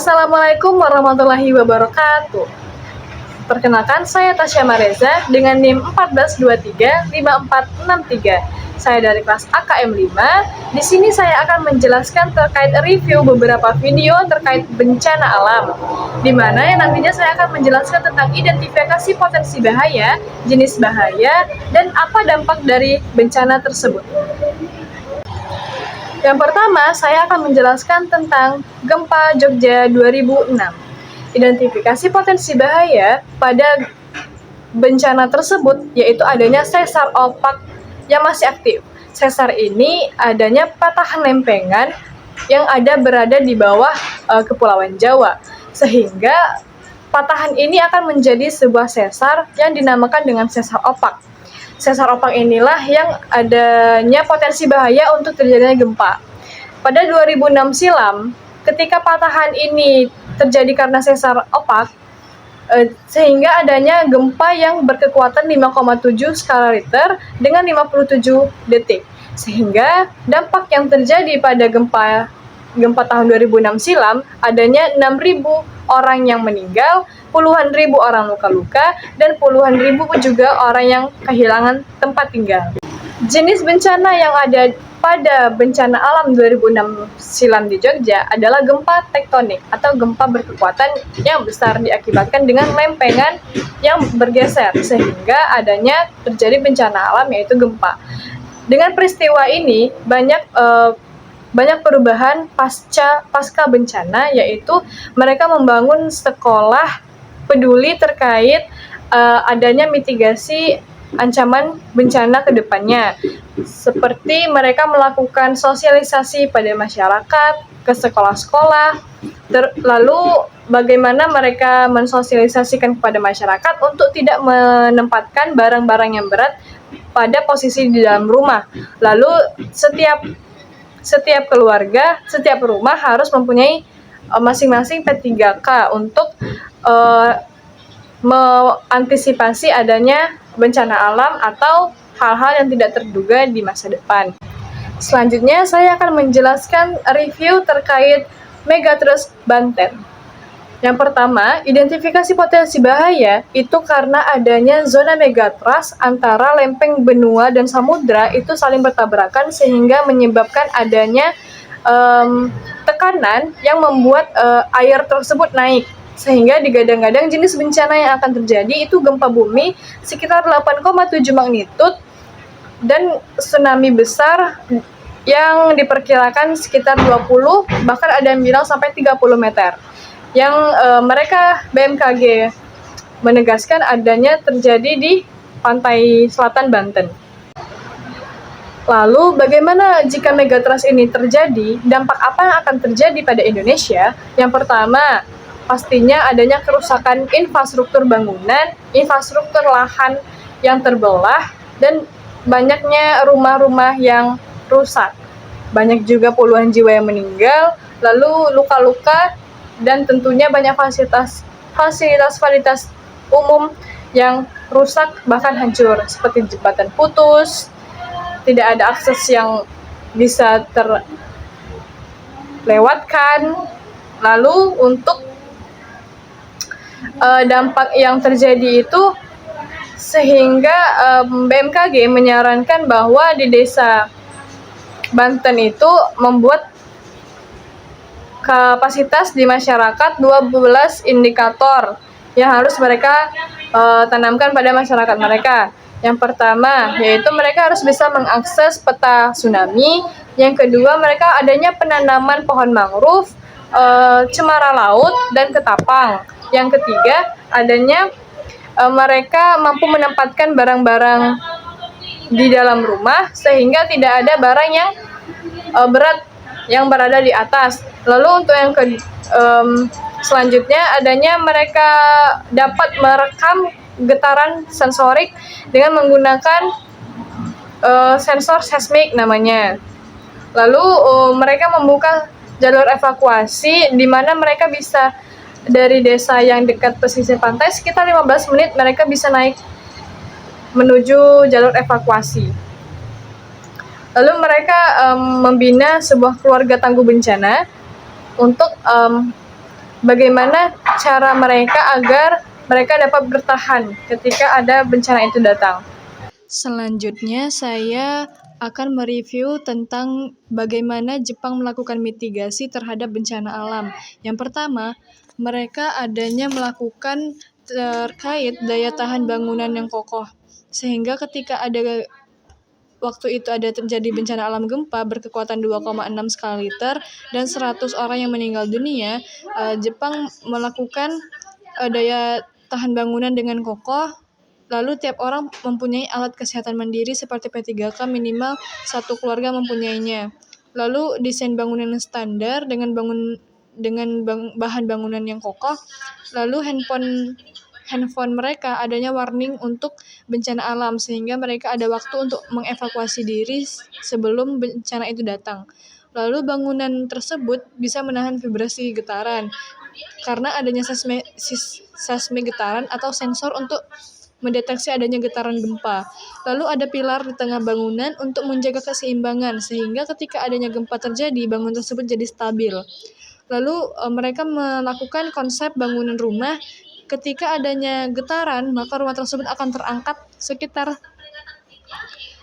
Assalamualaikum warahmatullahi wabarakatuh. Perkenalkan, saya Tasya Mareza dengan NIM 14235463. Saya dari kelas AKM 5. Di sini saya akan menjelaskan terkait review beberapa video terkait bencana alam, di mana yang nantinya saya akan menjelaskan tentang identifikasi potensi bahaya, jenis bahaya, dan apa dampak dari bencana tersebut. Yang pertama, saya akan menjelaskan tentang gempa Jogja 2006. Identifikasi potensi bahaya pada bencana tersebut yaitu adanya sesar opak yang masih aktif. Sesar ini adanya patahan lempengan yang berada di bawah Kepulauan Jawa, sehingga patahan ini akan menjadi sebuah sesar yang dinamakan dengan sesar opak. Sesar opak inilah yang adanya potensi bahaya untuk terjadinya gempa. Pada 2006 silam, ketika patahan ini terjadi karena sesar opak, sehingga adanya gempa yang berkekuatan 5,7 skala Richter dengan 57 detik. Sehingga dampak yang terjadi pada gempa tahun 2006 silam adanya 6.000 orang yang meninggal, puluhan ribu orang luka-luka, dan puluhan ribu juga orang yang kehilangan tempat tinggal. Jenis bencana yang ada pada bencana alam 2006 silam di Jogja adalah gempa tektonik atau gempa berkekuatan yang besar diakibatkan dengan lempengan yang bergeser sehingga adanya terjadi bencana alam yaitu gempa. Dengan peristiwa ini banyak perubahan pasca bencana, yaitu mereka membangun sekolah peduli terkait adanya mitigasi ancaman bencana ke depannya. Seperti mereka melakukan sosialisasi pada masyarakat, ke sekolah-sekolah, lalu bagaimana mereka mensosialisasikan kepada masyarakat untuk tidak menempatkan barang-barang yang berat pada posisi di dalam rumah. Lalu setiap keluarga, setiap rumah harus mempunyai masing-masing P3K untuk mengantisipasi adanya bencana alam atau hal-hal yang tidak terduga di masa depan. Selanjutnya, saya akan menjelaskan review terkait Megatrust Banten. Yang pertama, identifikasi potensi bahaya itu karena adanya zona megatrust antara lempeng benua dan samudra itu saling bertabrakan sehingga menyebabkan adanya tekanan yang membuat air tersebut naik. Sehingga digadang-gadang jenis bencana yang akan terjadi itu gempa bumi sekitar 8,7 magnitudo dan tsunami besar yang diperkirakan sekitar 20, bahkan ada yang bilang sampai 30 meter. Yang mereka BMKG menegaskan adanya terjadi di pantai selatan Banten. Lalu bagaimana jika megatrust ini terjadi? Dampak apa yang akan terjadi pada Indonesia? Yang pertama, pastinya adanya kerusakan infrastruktur bangunan, infrastruktur lahan yang terbelah, dan banyaknya rumah-rumah yang rusak. Banyak juga puluhan jiwa yang meninggal, lalu luka-luka, dan tentunya banyak fasilitas umum yang rusak bahkan hancur, seperti jembatan putus, tidak ada akses yang bisa terlewatkan. Lalu untuk dampak yang terjadi itu sehingga BMKG menyarankan bahwa di desa Banten itu membuat kapasitas di masyarakat 12 indikator yang harus mereka tanamkan pada masyarakat mereka. Yang pertama, yaitu mereka harus bisa mengakses peta tsunami. Yang kedua, mereka adanya penanaman pohon mangrove, cemara laut, dan ketapang. Yang ketiga, adanya mereka mampu menempatkan barang-barang di dalam rumah sehingga tidak ada barang yang berat yang berada di atas. Lalu untuk yang selanjutnya adanya mereka dapat merekam getaran sensorik dengan menggunakan sensor seismik namanya. Lalu mereka membuka jalur evakuasi di mana mereka bisa dari desa yang dekat pesisir pantai sekitar 15 menit mereka bisa naik menuju jalur evakuasi. Lalu mereka membina sebuah keluarga tangguh bencana untuk bagaimana cara mereka agar mereka dapat bertahan ketika ada bencana itu datang. Selanjutnya, saya akan mereview tentang bagaimana Jepang melakukan mitigasi terhadap bencana alam. Yang pertama, mereka melakukan terkait daya tahan bangunan yang kokoh. Sehingga ketika waktu itu ada terjadi bencana alam gempa berkekuatan 2,6 skala Richter dan 100 orang yang meninggal dunia, Jepang melakukan daya tahan bangunan dengan kokoh. Lalu tiap orang mempunyai alat kesehatan mandiri seperti P3K, minimal satu keluarga mempunyainya. Lalu desain bangunan yang standar dengan bahan bangunan yang kokoh. Lalu handphone mereka adanya warning untuk bencana alam, sehingga mereka ada waktu untuk mengevakuasi diri sebelum bencana itu datang. Lalu bangunan tersebut bisa menahan vibrasi getaran karena adanya seismik getaran atau sensor untuk mendeteksi adanya getaran gempa. Lalu ada pilar di tengah bangunan untuk menjaga keseimbangan, sehingga ketika adanya gempa terjadi, bangunan tersebut jadi stabil. Lalu mereka melakukan konsep bangunan rumah, ketika adanya getaran, maka rumah tersebut akan terangkat sekitar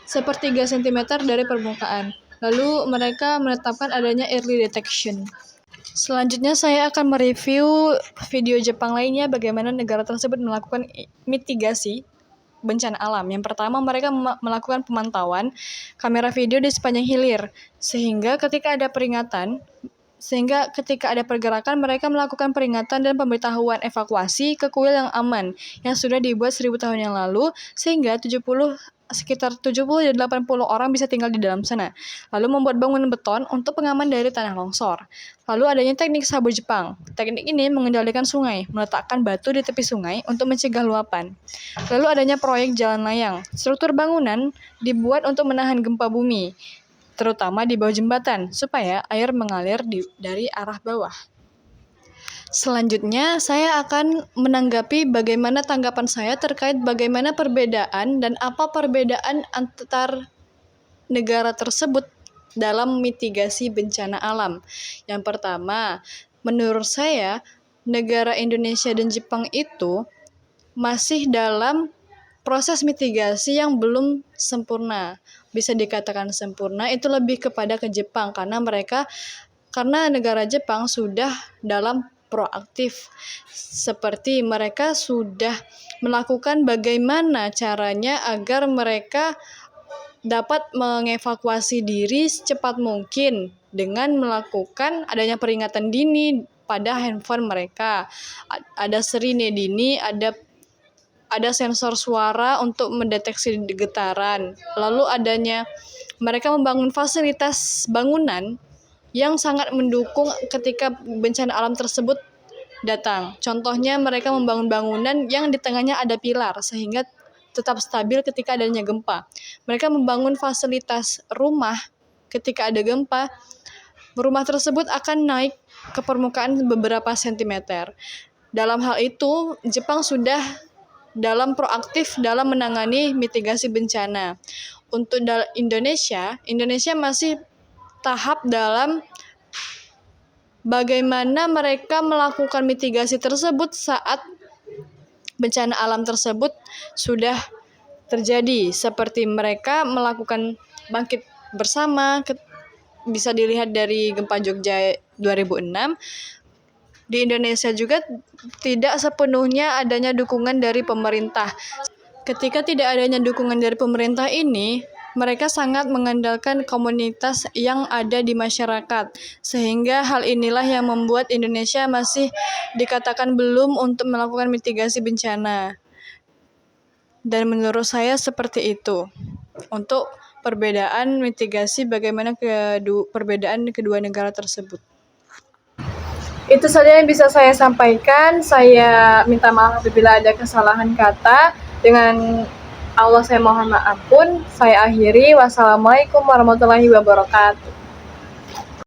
1/3 cm dari permukaan. Lalu mereka menetapkan adanya early detection. Selanjutnya saya akan mereview video Jepang lainnya bagaimana negara tersebut melakukan mitigasi bencana alam. Yang pertama, mereka melakukan pemantauan kamera video di sepanjang hilir, sehingga ketika ada pergerakan, mereka melakukan peringatan dan pemberitahuan evakuasi ke kuil yang aman yang sudah dibuat 1000 tahun yang lalu, sehingga sekitar 70 dan 80 orang bisa tinggal di dalam sana. Lalu membuat bangunan beton untuk pengaman dari tanah longsor. Lalu adanya teknik sabu Jepang. Teknik ini mengendalikan sungai, meletakkan batu di tepi sungai untuk mencegah luapan. Lalu adanya proyek jalan layang. Struktur bangunan dibuat untuk menahan gempa bumi, terutama di bawah jembatan, supaya air mengalir dari arah bawah. Selanjutnya, saya akan menanggapi bagaimana tanggapan saya terkait bagaimana perbedaan dan apa perbedaan antar negara tersebut dalam mitigasi bencana alam. Yang pertama, menurut saya, negara Indonesia dan Jepang itu masih dalam proses mitigasi yang belum sempurna. Bisa dikatakan sempurna, itu lebih kepada ke Jepang, karena negara Jepang sudah dalam proaktif, seperti mereka sudah melakukan bagaimana caranya agar mereka dapat mengevakuasi diri secepat mungkin dengan melakukan adanya peringatan dini pada handphone mereka. Ada sirine dini, ada sensor suara untuk mendeteksi getaran. Lalu mereka membangun fasilitas bangunan yang sangat mendukung ketika bencana alam tersebut datang. Contohnya, mereka membangun bangunan yang di tengahnya ada pilar sehingga tetap stabil ketika adanya gempa. Mereka membangun fasilitas rumah ketika ada gempa. Rumah tersebut akan naik ke permukaan beberapa sentimeter. Dalam hal itu, Jepang sudah proaktif dalam menangani mitigasi bencana. Untuk Indonesia masih tahap dalam bagaimana mereka melakukan mitigasi tersebut saat bencana alam tersebut sudah terjadi, seperti mereka melakukan bangkit bersama, bisa dilihat dari gempa Jogja 2006. Di Indonesia juga tidak sepenuhnya adanya dukungan dari pemerintah. Ketika tidak adanya dukungan dari pemerintah ini, mereka sangat mengandalkan komunitas yang ada di masyarakat, sehingga hal inilah yang membuat Indonesia masih dikatakan belum untuk melakukan mitigasi bencana. Dan menurut saya seperti itu. Untuk perbedaan mitigasi, bagaimana perbedaan kedua negara tersebut. Itu saja yang bisa saya sampaikan. Saya minta maaf apabila ada kesalahan kata. Dengan Allah saya mohon maaf pun. Saya akhiri. Wassalamualaikum warahmatullahi wabarakatuh.